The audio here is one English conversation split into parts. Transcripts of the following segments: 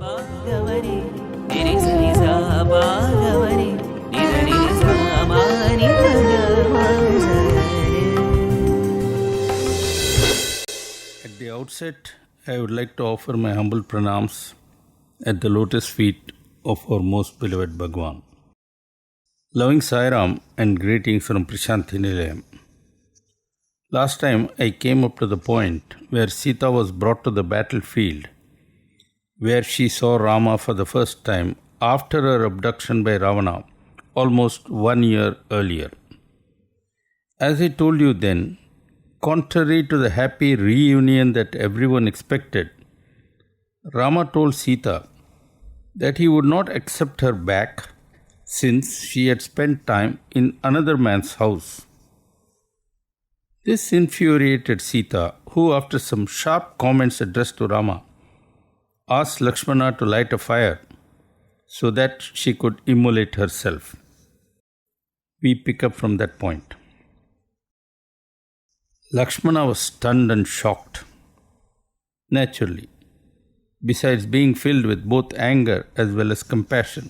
At the outset, I would like to offer my humble pranams at the lotus feet of our most beloved Bhagwan. Loving Sai Ram and greetings from Prashanthi Nilayam. Last time I came up to the point where Sita was brought to the battlefield, where she saw Rama for the first time after her abduction by Ravana almost 1 year earlier. As I told you then, contrary to the happy reunion that everyone expected, Rama told Sita that he would not accept her back since she had spent time in another man's house. This infuriated Sita, who after some sharp comments addressed to Rama, asked Lakshmana to light a fire so that she could immolate herself. We pick up from that point. Lakshmana was stunned and shocked. Naturally, besides being filled with both anger as well as compassion.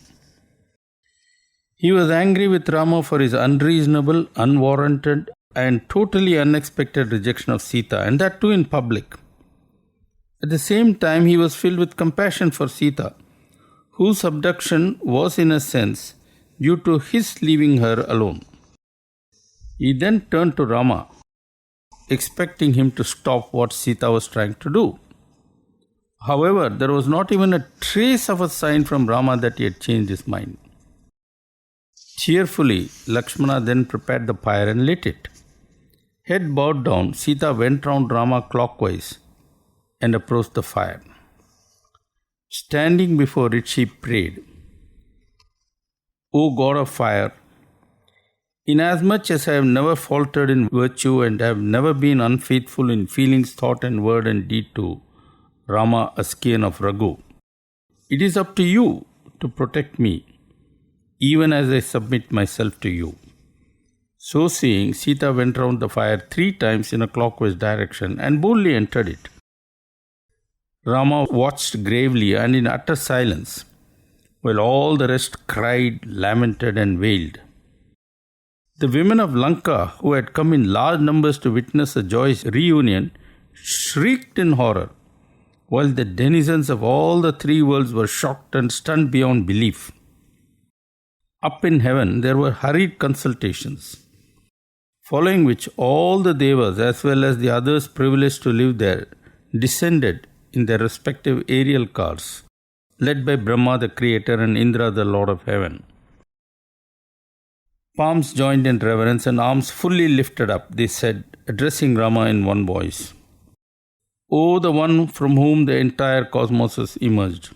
He was angry with Rama for his unreasonable, unwarranted, and totally unexpected rejection of Sita, and that too in public. At the same time, he was filled with compassion for Sita, whose abduction was in a sense due to his leaving her alone. He then turned to Rama, expecting him to stop what Sita was trying to do. However, there was not even a trace of a sign from Rama that he had changed his mind. Cheerfully, Lakshmana then prepared the fire and lit it. Head bowed down, Sita went round Rama clockwise and approached the fire. Standing before it, she prayed, O God of fire, inasmuch as I have never faltered in virtue and have never been unfaithful in feelings, thought and word and deed to Rama, a scion of Raghu, it is up to you to protect me, even as I submit myself to you. So saying, Sita went round the fire 3 times in a clockwise direction and boldly entered it. Rama watched gravely and in utter silence, while all the rest cried, lamented and wailed. The women of Lanka, who had come in large numbers to witness a joyous reunion, shrieked in horror, while the denizens of all the 3 worlds were shocked and stunned beyond belief. Up in heaven there were hurried consultations, following which all the devas as well as the others privileged to live there descended in their respective aerial cars, led by Brahma the Creator and Indra the Lord of Heaven. Palms joined in reverence and arms fully lifted up, they said, addressing Rama in one voice, O the one from whom the entire cosmos has emerged,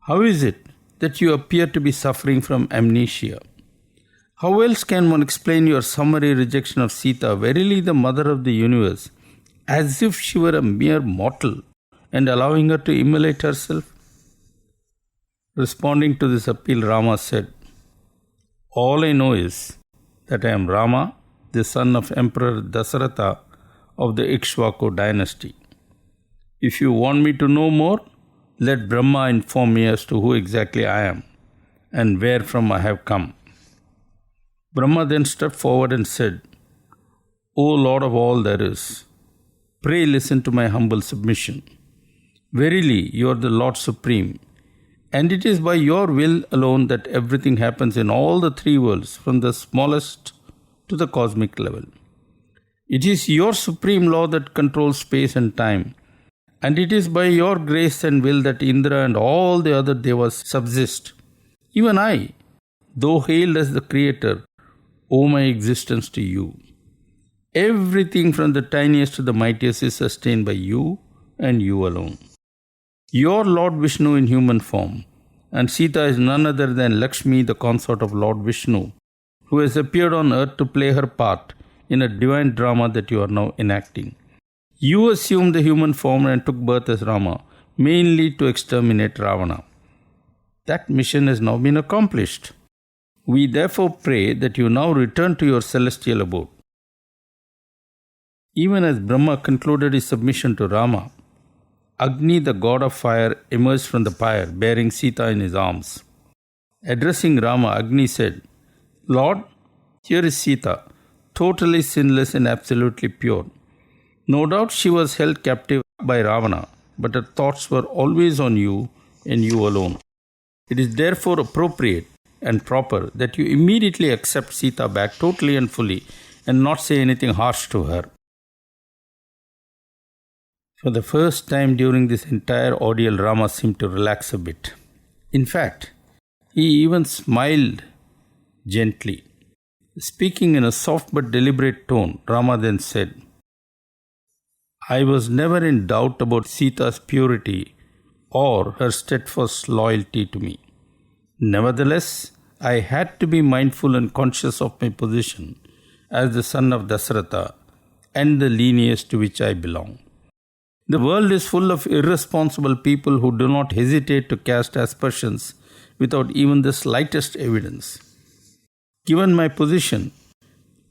how is it that you appear to be suffering from amnesia? How else can one explain your summary rejection of Sita, verily the mother of the universe, as if she were a mere mortal, and allowing her to immolate herself? Responding to this appeal, Rama said, All I know is that I am Rama, the son of Emperor Dasaratha of the Ikshvaku dynasty. If you want me to know more, let Brahma inform me as to who exactly I am and where from I have come. Brahma then stepped forward and said, O Lord of all there is, pray listen to my humble submission. Verily, you are the Lord Supreme, and it is by your will alone that everything happens in all the 3 worlds, from the smallest to the cosmic level. It is your supreme law that controls space and time, and it is by your grace and will that Indra and all the other devas subsist. Even I, though hailed as the Creator, owe my existence to you. Everything from the tiniest to the mightiest is sustained by you and you alone. Your Lord Vishnu in human form, and Sita is none other than Lakshmi, the consort of Lord Vishnu, who has appeared on earth to play her part in a divine drama that you are now enacting. You assumed the human form and took birth as Rama, mainly to exterminate Ravana. That mission has now been accomplished. We therefore pray that you now return to your celestial abode. Even as Brahma concluded his submission to Rama, Agni, the god of fire, emerged from the pyre, bearing Sita in his arms. Addressing Rama, Agni said, "Lord, here is Sita, totally sinless and absolutely pure. No doubt she was held captive by Ravana, but her thoughts were always on you and you alone. It is therefore appropriate and proper that you immediately accept Sita back totally and fully and not say anything harsh to her." For the first time during this entire ordeal, Rama seemed to relax a bit. In fact, he even smiled gently. Speaking in a soft but deliberate tone, Rama then said, "I was never in doubt about Sita's purity or her steadfast loyalty to me. Nevertheless, I had to be mindful and conscious of my position as the son of Dasaratha and the lineage to which I belong. The world is full of irresponsible people who do not hesitate to cast aspersions without even the slightest evidence. Given my position,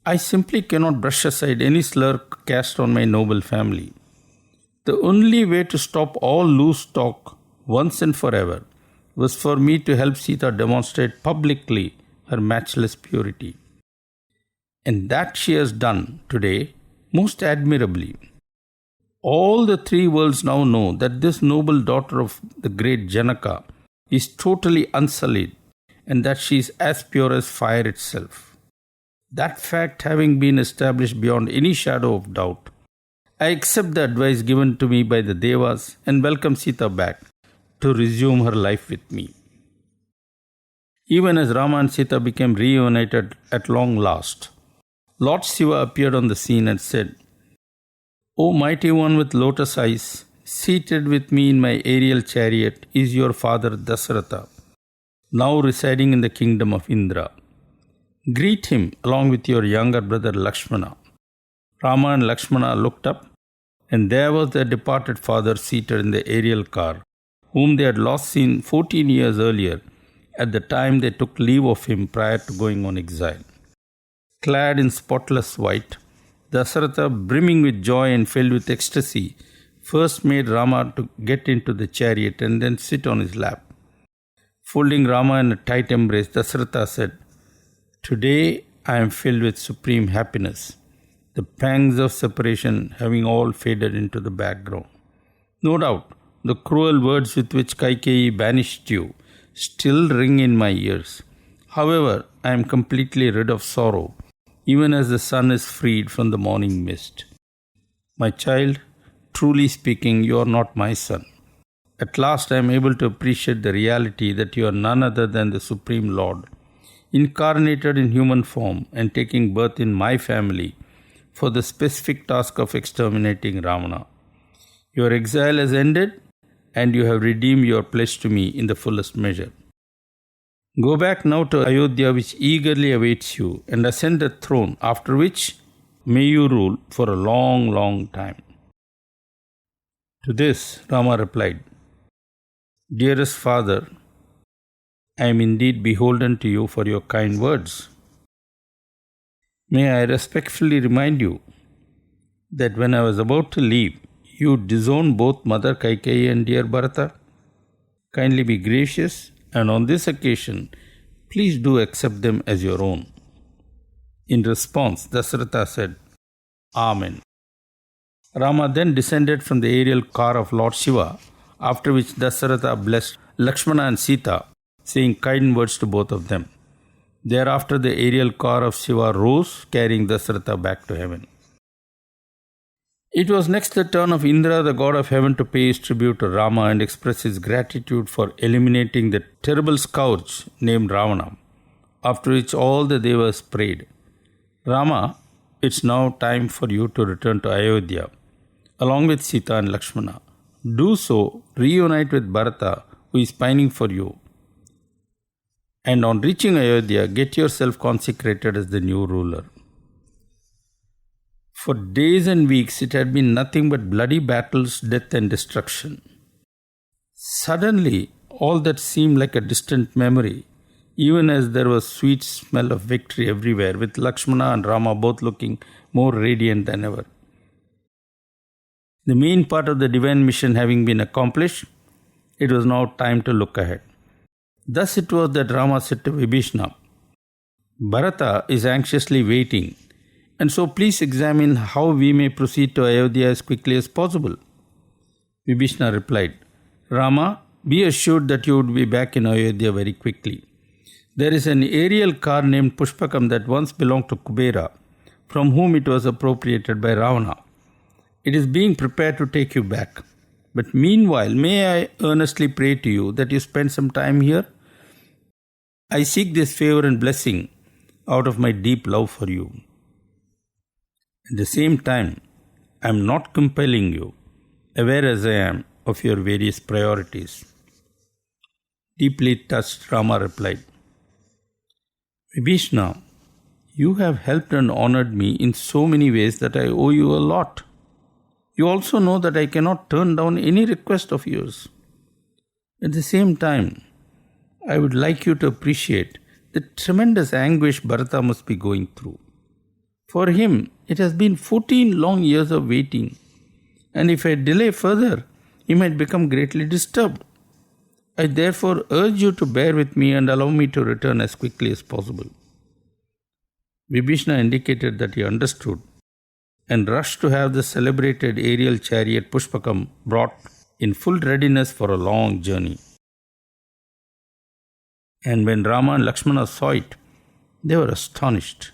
I simply cannot brush aside any slur cast on my noble family. The only way to stop all loose talk once and forever was for me to help Sita demonstrate publicly her matchless purity. And that she has done today most admirably. All the three worlds now know that this noble daughter of the great Janaka is totally unsullied and that she is as pure as fire itself. That fact having been established beyond any shadow of doubt, I accept the advice given to me by the Devas and welcome Sita back to resume her life with me." Even as Rama and Sita became reunited at long last, Lord Shiva appeared on the scene and said, "O mighty one with lotus eyes, seated with me in my aerial chariot is your father Dasaratha, now residing in the kingdom of Indra. Greet him along with your younger brother Lakshmana." Rama and Lakshmana looked up, and there was their departed father seated in the aerial car, whom they had last seen 14 years earlier at the time they took leave of him prior to going on exile. Clad in spotless white, Dasaratha, brimming with joy and filled with ecstasy, first made Rama to get into the chariot and then sit on his lap. Folding Rama in a tight embrace, Dasaratha said, "Today I am filled with supreme happiness, the pangs of separation having all faded into the background. No doubt, the cruel words with which Kaikeyi banished you still ring in my ears. However, I am completely rid of sorrow, even as the sun is freed from the morning mist. My child, truly speaking, you are not my son. At last I am able to appreciate the reality that you are none other than the Supreme Lord, incarnated in human form and taking birth in my family for the specific task of exterminating Ravana. Your exile has ended, and you have redeemed your pledge to me in the fullest measure. Go back now to Ayodhya, which eagerly awaits you, and ascend the throne, after which may you rule for a long, long time." To this, Rama replied, "Dearest father, I am indeed beholden to you for your kind words. May I respectfully remind you that when I was about to leave, you disowned both Mother Kaikeyi and dear Bharata. Kindly be gracious, and on this occasion, please do accept them as your own." In response, Dasaratha said, "Amen." Rama then descended from the aerial car of Lord Shiva, after which Dasaratha blessed Lakshmana and Sita, saying kind words to both of them. Thereafter, the aerial car of Shiva rose, carrying Dasaratha back to heaven. It was next the turn of Indra, the god of heaven, to pay his tribute to Rama and express his gratitude for eliminating the terrible scourge named Ravana, after which all the Devas prayed, "Rama, it's now time for you to return to Ayodhya, along with Sita and Lakshmana. Do so, reunite with Bharata, who is pining for you, and on reaching Ayodhya, get yourself consecrated as the new ruler." For days and weeks it had been nothing but bloody battles, death and destruction. Suddenly, all that seemed like a distant memory, even as there was sweet smell of victory everywhere, with Lakshmana and Rama both looking more radiant than ever. The main part of the divine mission having been accomplished, it was now time to look ahead. Thus it was that Rama said to Vibhishana, Bharata is anxiously waiting, and so please examine how we may proceed to Ayodhya as quickly as possible. Vibhishana replied, Rama, be assured that you would be back in Ayodhya very quickly. There is an aerial car named Pushpakam that once belonged to Kubera, from whom it was appropriated by Ravana. It is being prepared to take you back. But meanwhile, may I earnestly pray to you that you spend some time here? I seek this favor and blessing out of my deep love for you. At the same time, I am not compelling you, aware as I am of your various priorities. Deeply touched, Rama replied, Vibhishana, you have helped and honored me in so many ways that I owe you a lot. You also know that I cannot turn down any request of yours. At the same time, I would like you to appreciate the tremendous anguish Bharata must be going through. For him, it has been 14 long years of waiting, and if I delay further, he might become greatly disturbed. I therefore urge you to bear with me and allow me to return as quickly as possible. Vibhishana indicated that he understood and rushed to have the celebrated aerial chariot Pushpakam brought in full readiness for a long journey. And when Rama and Lakshmana saw it, they were astonished.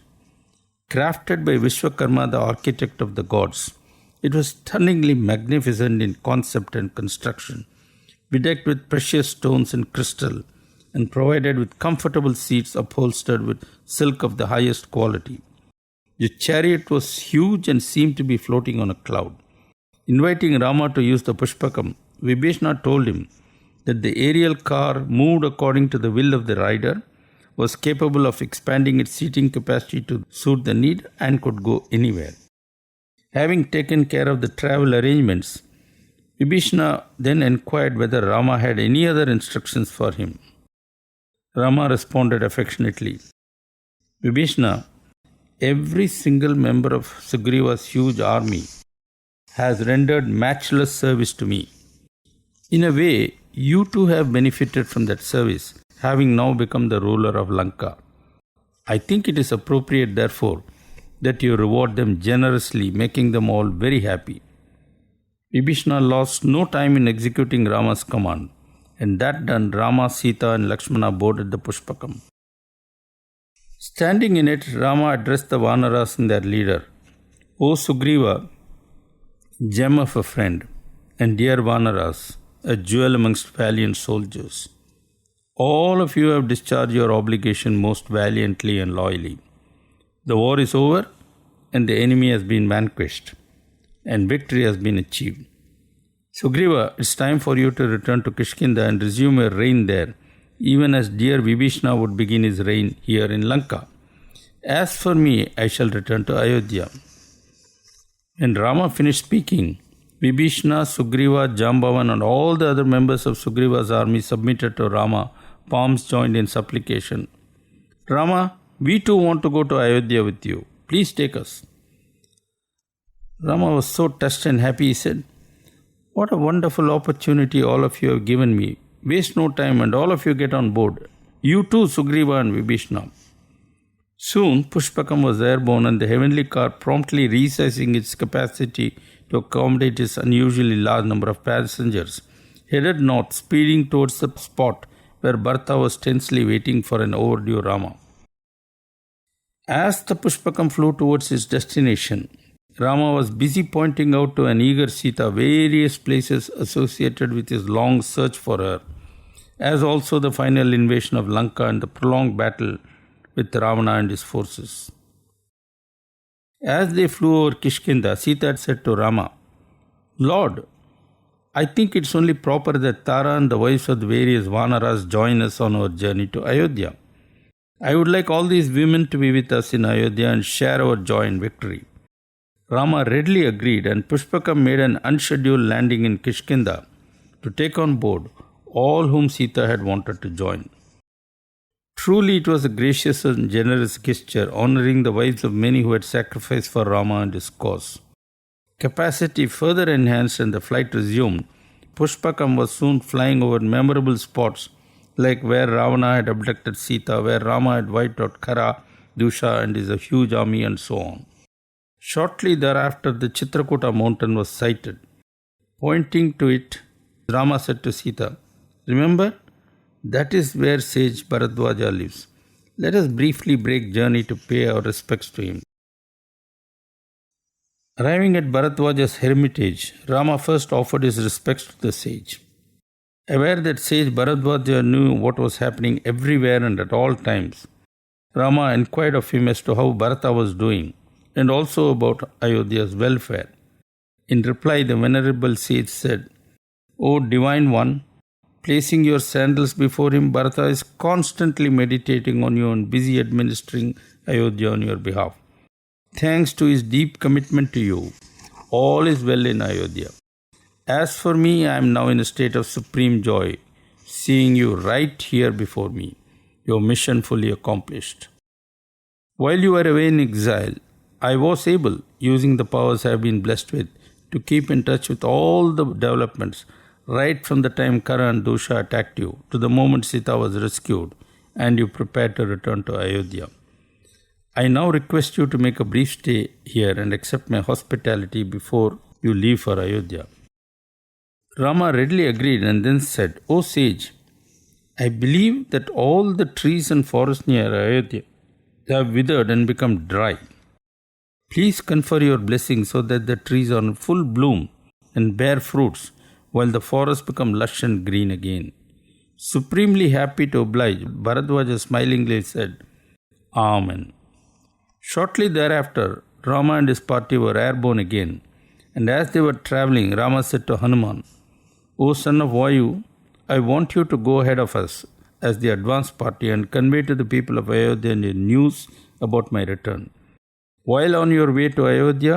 Crafted by Vishwakarma, the architect of the gods, it was stunningly magnificent in concept and construction, bedecked with precious stones and crystal, and provided with comfortable seats upholstered with silk of the highest quality. The chariot was huge and seemed to be floating on a cloud. Inviting Rama to use the Pushpakam, Vibhishana told him that the aerial car, moved according to the will of the rider, was capable of expanding its seating capacity to suit the need and could go anywhere. Having taken care of the travel arrangements, Vibhishana then inquired whether Rama had any other instructions for him. Rama responded affectionately, Vibhishana, every single member of Sugriva's huge army has rendered matchless service to me. In a way, you too have benefited from that service, having now become the ruler of Lanka. I think it is appropriate, therefore, that you reward them generously, making them all very happy. Vibhishana lost no time in executing Rama's command, and that done, Rama, Sita and Lakshmana boarded the Pushpakam. Standing in it, Rama addressed the Vanaras and their leader, O Sugriva, gem of a friend, and dear Vanaras, a jewel amongst valiant soldiers. All of you have discharged your obligation most valiantly and loyally. The war is over and the enemy has been vanquished and victory has been achieved. Sugriva, it's time for you to return to Kishkinda and resume your reign there, even as dear Vibhishana would begin his reign here in Lanka. As for me, I shall return to Ayodhya. When Rama finished speaking, Vibhishana, Sugriva, Jambavan and all the other members of Sugriva's army submitted to Rama, palms joined in supplication. Rama, we too want to go to Ayodhya with you. Please take us. Rama was so touched and happy, he said, What a wonderful opportunity all of you have given me. Waste no time and all of you get on board. You too, Sugriva and Vibhishana. Soon, Pushpakam was airborne and the heavenly car, promptly resizing its capacity to accommodate its unusually large number of passengers, headed north, speeding towards the spot where Bharata was tensely waiting for an overdue Rama. As the Pushpakam flew towards its destination, Rama was busy pointing out to an eager Sita various places associated with his long search for her, as also the final invasion of Lanka and the prolonged battle with Ravana and his forces. As they flew over Kishkinda, Sita had said to Rama, Lord, I think it's only proper that Tara and the wives of the various Vanaras join us on our journey to Ayodhya. I would like all these women to be with us in Ayodhya and share our joy and victory. Rama readily agreed and Pushpakam made an unscheduled landing in Kishkinda to take on board all whom Sita had wanted to join. Truly it was a gracious and generous gesture, honoring the wives of many who had sacrificed for Rama and his cause. capacity further enhanced and the flight resumed, Pushpakam was soon flying over memorable spots like where Ravana had abducted Sita, where Rama had wiped out Khara, Dusha and his huge army, and so on. Shortly thereafter, the Chitrakuta mountain was sighted. Pointing to it, Rama said to Sita, "Remember, that is where sage Bharadwaja lives. Let us briefly break journey to pay our respects to him." Arriving at Bharadwaja's hermitage, Rama first offered his respects to the sage. Aware that sage Bharadwaja knew what was happening everywhere and at all times, Rama inquired of him as to how Bharata was doing and also about Ayodhya's welfare. In reply, the venerable sage said, "O Divine One, placing your sandals before him, Bharata is constantly meditating on you and busy administering Ayodhya on your behalf. Thanks to his deep commitment to you, all is well in Ayodhya. As for me, I am now in a state of supreme joy, seeing you right here before me, your mission fully accomplished. While you were away in exile, I was able, using the powers I have been blessed with, to keep in touch with all the developments, right from the time Kara and Dusha attacked you to the moment Sita was rescued and you prepared to return to Ayodhya. I now request you to make a brief stay here and accept my hospitality before you leave for Ayodhya." Rama readily agreed and then said, "O sage, I believe that all the trees and forests near Ayodhya have withered and become dry. Please confer your blessing so that the trees are in full bloom and bear fruits, while the forests become lush and green again." Supremely happy to oblige, Bharadwaja smilingly said, "Amen." Shortly thereafter, Rama and his party were airborne again, and as they were travelling, Rama said to Hanuman, "O son of Vayu, I want you to go ahead of us as the advance party and convey to the people of Ayodhya news about my return. While on your way to Ayodhya,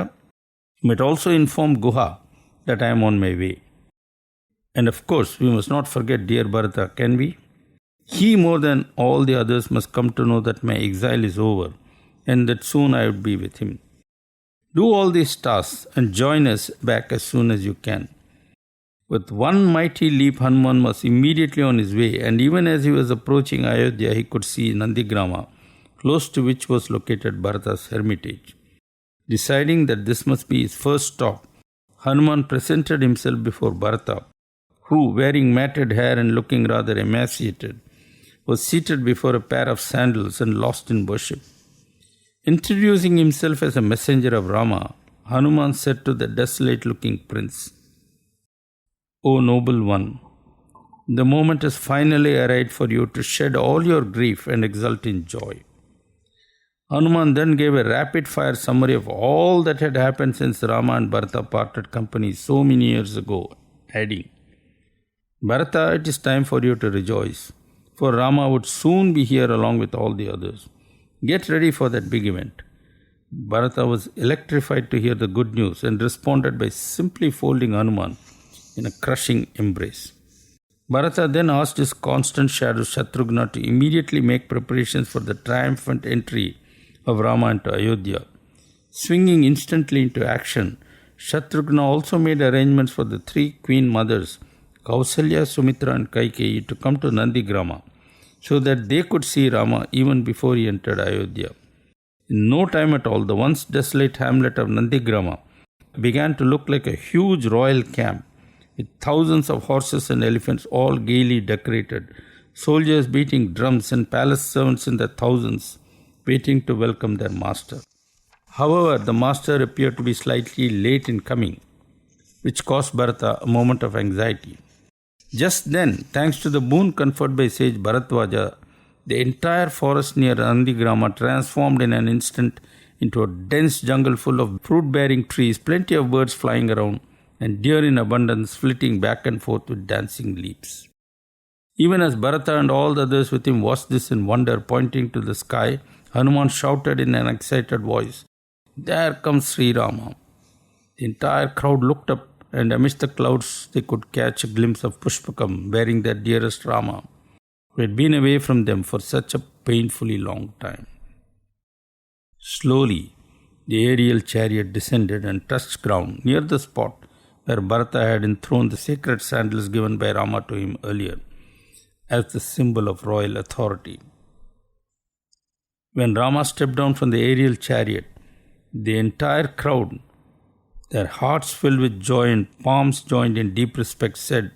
you might also inform Guha that I am on my way. And of course, we must not forget dear Bharata, can we? He more than all the others must come to know that my exile is over and that soon I would be with him. Do all these tasks and join us back as soon as you can." With one mighty leap, Hanuman was immediately on his way, and even as he was approaching Ayodhya, he could see Nandigrama, close to which was located Bharata's hermitage. Deciding that this must be his first stop, Hanuman presented himself before Bharata, who, wearing matted hair and looking rather emaciated, was seated before a pair of sandals and lost in worship. Introducing himself as a messenger of Rama, Hanuman said to the desolate-looking prince, "O noble one, the moment has finally arrived for you to shed all your grief and exult in joy." Hanuman then gave a rapid-fire summary of all that had happened since Rama and Bharata parted company so many years ago, adding, "Bharata, it is time for you to rejoice, for Rama would soon be here along with all the others. Get ready for that big event." Bharata was electrified to hear the good news and responded by simply folding Hanuman in a crushing embrace. Bharata then asked his constant shadow Shatrughna to immediately make preparations for the triumphant entry of Rama into Ayodhya. Swinging instantly into action, Shatrughna also made arrangements for the three queen mothers, Kausalya, Sumitra and Kaikeyi, to come to Nandigrama so that they could see Rama even before he entered Ayodhya. In no time at all, the once desolate hamlet of Nandigrama began to look like a huge royal camp with thousands of horses and elephants all gaily decorated, soldiers beating drums and palace servants in their thousands waiting to welcome their master. However, the master appeared to be slightly late in coming, which caused Bharata a moment of anxiety. Just then, thanks to the boon conferred by sage Bharadwaja, the entire forest near Nandigrama transformed in an instant into a dense jungle full of fruit-bearing trees, plenty of birds flying around, and deer in abundance flitting back and forth with dancing leaps. Even as Bharata and all the others with him watched this in wonder, pointing to the sky, Hanuman shouted in an excited voice, "There comes Sri Rama." The entire crowd looked up, and amidst the clouds they could catch a glimpse of Pushpakam bearing their dearest Rama, who had been away from them for such a painfully long time. Slowly, The aerial chariot descended and touched ground near the spot where Bharata had enthroned the sacred sandals given by Rama to him earlier as the symbol of royal authority. When Rama stepped down from the aerial chariot, the entire crowd, their hearts filled with joy and palms joined in deep respect, said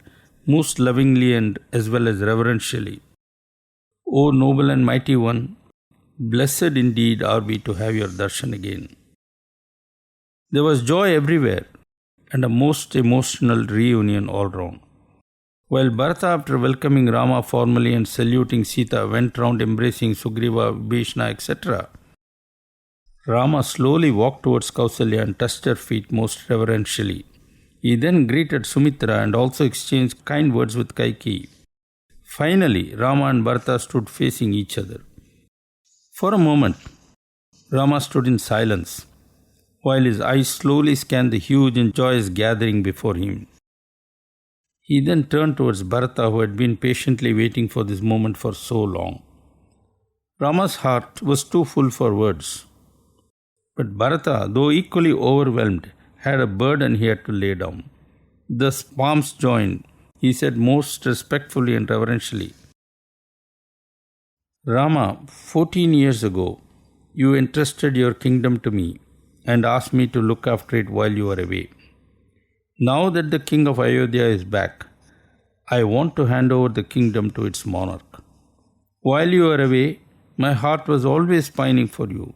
most lovingly and as well as reverentially, "O noble and mighty one, blessed indeed are we to have your darshan again." There was joy everywhere and a most emotional reunion all round. While Bharata, after welcoming Rama formally and saluting Sita, went round embracing Sugriva, Vibhishana, etc., Rama slowly walked towards Kausalya and touched her feet most reverentially. He then greeted Sumitra and also exchanged kind words with Kaikeyi. Finally, Rama and Bharata stood facing each other. For a moment, Rama stood in silence, while his eyes slowly scanned the huge and joyous gathering before him. He then turned towards Bharata, who had been patiently waiting for this moment for so long. Rama's heart was too full for words. But Bharata, though equally overwhelmed, had a burden he had to lay down. Thus, palms joined, he said most respectfully and reverentially, "Rama, 14 years ago, you entrusted your kingdom to me and asked me to look after it while you were away. Now that the king of Ayodhya is back, I want to hand over the kingdom to its monarch. While you were away, my heart was always pining for you,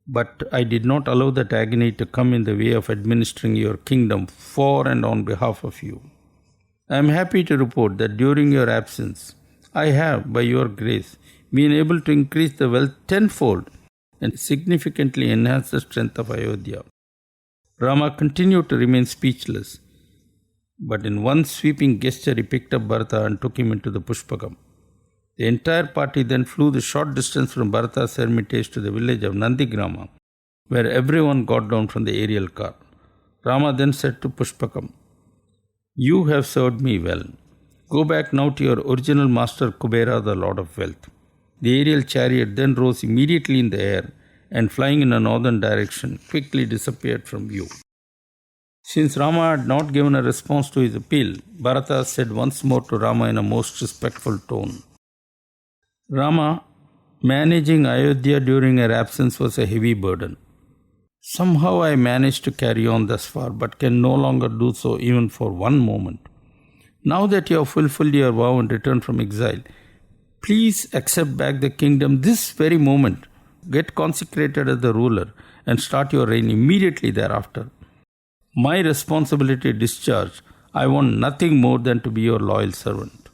but I did not allow that agony to come in the way of administering your kingdom for and on behalf of you. I am happy to report that during your absence, I have, by your grace, been able to increase the wealth tenfold and significantly enhance the strength of Ayodhya." Rama continued to remain speechless, but in one sweeping gesture he picked up Bharata and took him into the Pushpakam. The entire party then flew the short distance from Bharata's hermitage to the village of Nandigrama, where everyone got down from the aerial car. Rama then said to Pushpakam, "You have served me well. Go back now to your original master Kubera, the Lord of Wealth." The aerial chariot then rose immediately in the air and, flying in a northern direction, quickly disappeared from view. Since Rama had not given a response to his appeal, Bharata said once more to Rama in a most respectful tone, "Rama, managing Ayodhya during her absence was a heavy burden. Somehow I managed to carry on thus far, but can no longer do so even for one moment. Now that you have fulfilled your vow and returned from exile, please accept back the kingdom this very moment. Get consecrated as the ruler and start your reign immediately thereafter. My responsibility discharged, I want nothing more than to be your loyal servant."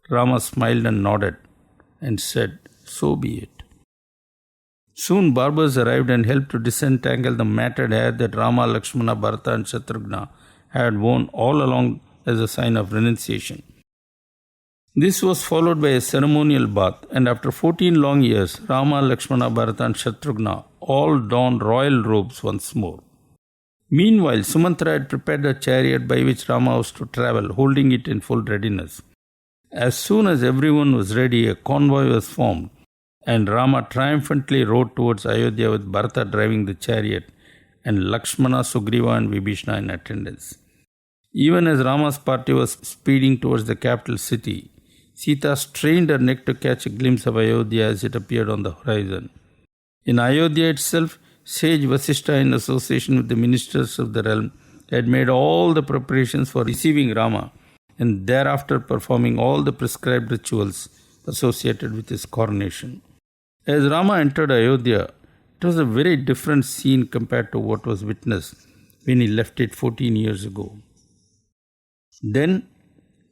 Rama smiled and nodded and said, "So be it." Soon barbers arrived and helped to disentangle the matted hair that Rama, Lakshmana, Bharata and Shatrugna had worn all along as a sign of renunciation. This was followed by a ceremonial bath, and after 14 long years, Rama, Lakshmana, Bharata and Shatrugna all donned royal robes once more. Meanwhile, Sumantra had prepared a chariot by which Rama was to travel, holding it in full readiness. As soon as everyone was ready, a convoy was formed, and Rama triumphantly rode towards Ayodhya with Bharata driving the chariot and Lakshmana, Sugriva and Vibhishana in attendance. Even as Rama's party was speeding towards the capital city, Sita strained her neck to catch a glimpse of Ayodhya as it appeared on the horizon. In Ayodhya itself, sage Vasishtha, in association with the ministers of the realm, had made all the preparations for receiving Rama and thereafter performing all the prescribed rituals associated with his coronation. As Rama entered Ayodhya, it was a very different scene compared to what was witnessed when he left it 14 years ago. Then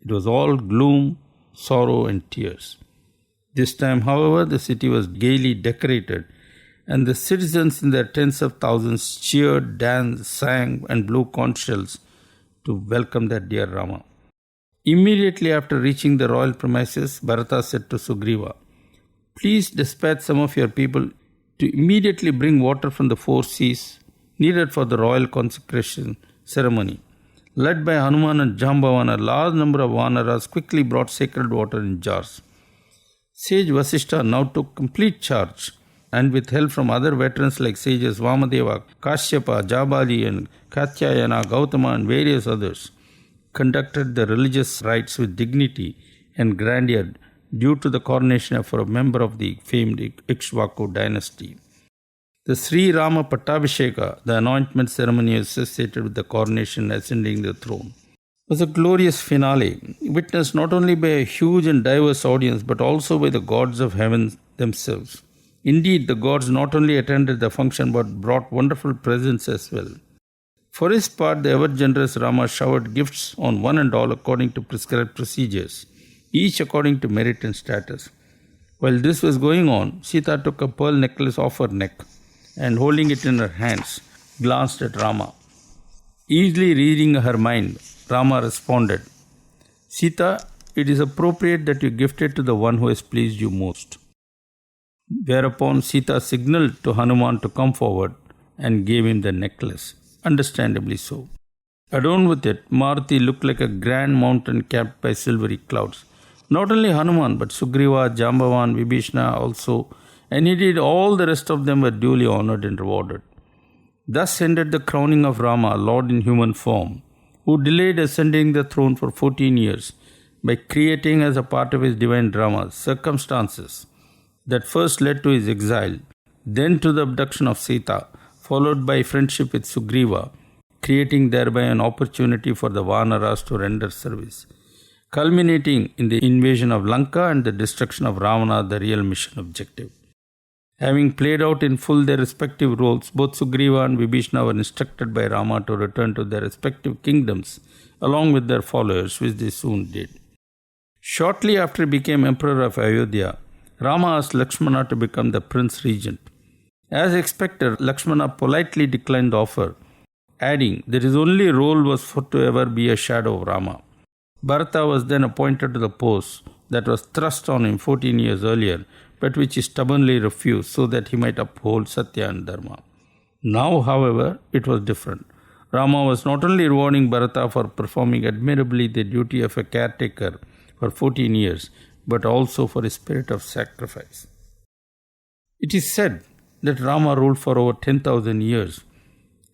it was all gloom, sorrow and tears. This time, however, the city was gaily decorated, and the citizens in their tens of thousands cheered, danced, sang and blew conch shells to welcome their dear Rama. Immediately after reaching the royal premises, Bharata said to Sugriva, "Please dispatch some of your people to immediately bring water from the 4 seas needed for the royal consecration ceremony." Led by Hanuman and Jambavan, a large number of Vanaras quickly brought sacred water in jars. Sage Vasishtha now took complete charge and with help from other veterans like sages Vamadeva, Kashyapa, Jabali, and Katyayana, Gautama, and various others, conducted the religious rites with dignity and grandeur due to the coronation for a member of the famed Ikshvaku dynasty. The Sri Rama Pattabhisheka, the anointment ceremony associated with the coronation ascending the throne, was a glorious finale, witnessed not only by a huge and diverse audience but also by the gods of heaven themselves. Indeed, the gods not only attended the function but brought wonderful presents as well. For his part, the ever-generous Rama showered gifts on one and all according to prescribed procedures, each according to merit and status. While this was going on, Sita took a pearl necklace off her neck and, holding it in her hands, glanced at Rama. Easily reading her mind, Rama responded, "Sita, it is appropriate that you gift it to the one who has pleased you most." Whereupon Sita signaled to Hanuman to come forward and gave him the necklace, understandably so. Adorned with it, Maruti looked like a grand mountain capped by silvery clouds. Not only Hanuman, but Sugriva, Jambavan, Vibhishna also, and indeed all the rest of them were duly honored and rewarded. Thus ended the crowning of Rama, Lord in human form, who delayed ascending the throne for 14 years by creating as a part of his divine drama circumstances that first led to his exile, then to the abduction of Sita, followed by friendship with Sugriva, creating thereby an opportunity for the Vanaras to render service, culminating in the invasion of Lanka and the destruction of Ravana, the real mission objective. Having played out in full their respective roles, both Sugriva and Vibhishna were instructed by Rama to return to their respective kingdoms along with their followers, which they soon did. Shortly after he became emperor of Ayodhya, Rama asked Lakshmana to become the prince regent. As expected, Lakshmana politely declined the offer, adding that his only role was to ever be a shadow of Rama. Bharata was then appointed to the post that was thrust on him 14 years earlier, but which he stubbornly refused so that he might uphold Sathya and Dharma. Now, however, it was different. Rama was not only rewarding Bharata for performing admirably the duty of a caretaker for 14 years, but also for his spirit of sacrifice. It is said that Rama ruled for over 10,000 years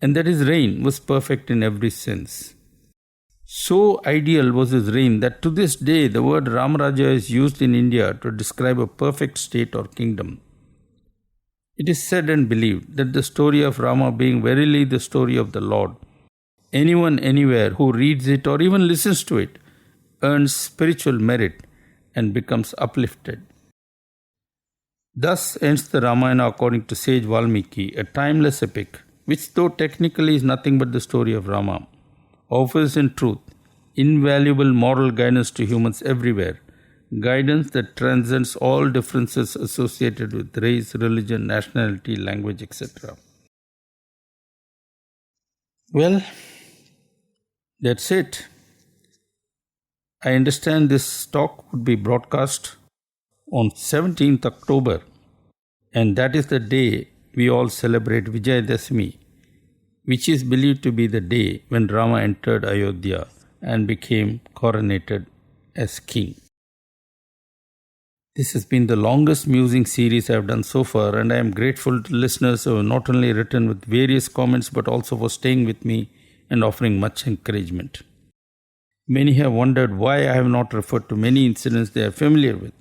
and that his reign was perfect in every sense. So ideal was his reign that to this day the word Ramaraja is used in India to describe a perfect state or kingdom. It is said and believed that the story of Rama being verily the story of the Lord, anyone anywhere who reads it or even listens to it earns spiritual merit and becomes uplifted. Thus ends the Ramayana according to sage Valmiki, a timeless epic, which though technically is nothing but the story of Rama, offers in truth invaluable moral guidance to humans everywhere, guidance that transcends all differences associated with race, religion, nationality, language, etc. Well, that's it. I understand this talk would be broadcast on 17th October, and that is the day we all celebrate Vijayadashmi, which is believed to be the day when Rama entered Ayodhya and became coronated as king. This has been the longest musing series I have done so far, and I am grateful to listeners who have not only written with various comments but also for staying with me and offering much encouragement. Many have wondered why I have not referred to many incidents they are familiar with.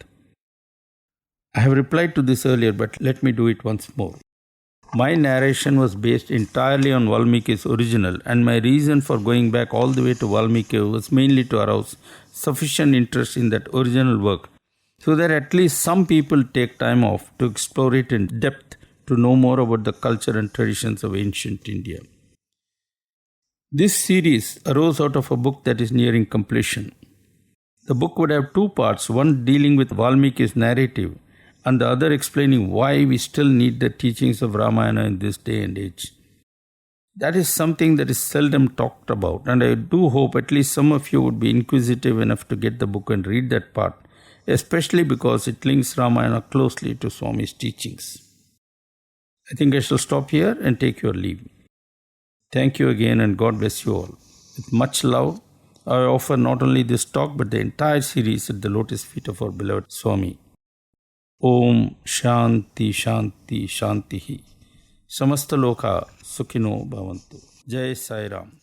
I have replied to this earlier, but let me do it once more. My narration was based entirely on Valmiki's original, and my reason for going back all the way to Valmiki was mainly to arouse sufficient interest in that original work so that at least some people take time off to explore it in depth to know more about the culture and traditions of ancient India. This series arose out of a book that is nearing completion. The book would have two parts, one dealing with Valmiki's narrative and the other explaining why we still need the teachings of Ramayana in this day and age. That is something that is seldom talked about, and I do hope at least some of you would be inquisitive enough to get the book and read that part, especially because it links Ramayana closely to Swami's teachings. I think I shall stop here and take your leave. Thank you again, and God bless you all. With much love, I offer not only this talk but the entire series at the lotus feet of our beloved Swami. ఓం శాంతి శాంతి శాంతి. సమస్త లోక సుఖినో భవంతు. జై సాయి రామ్.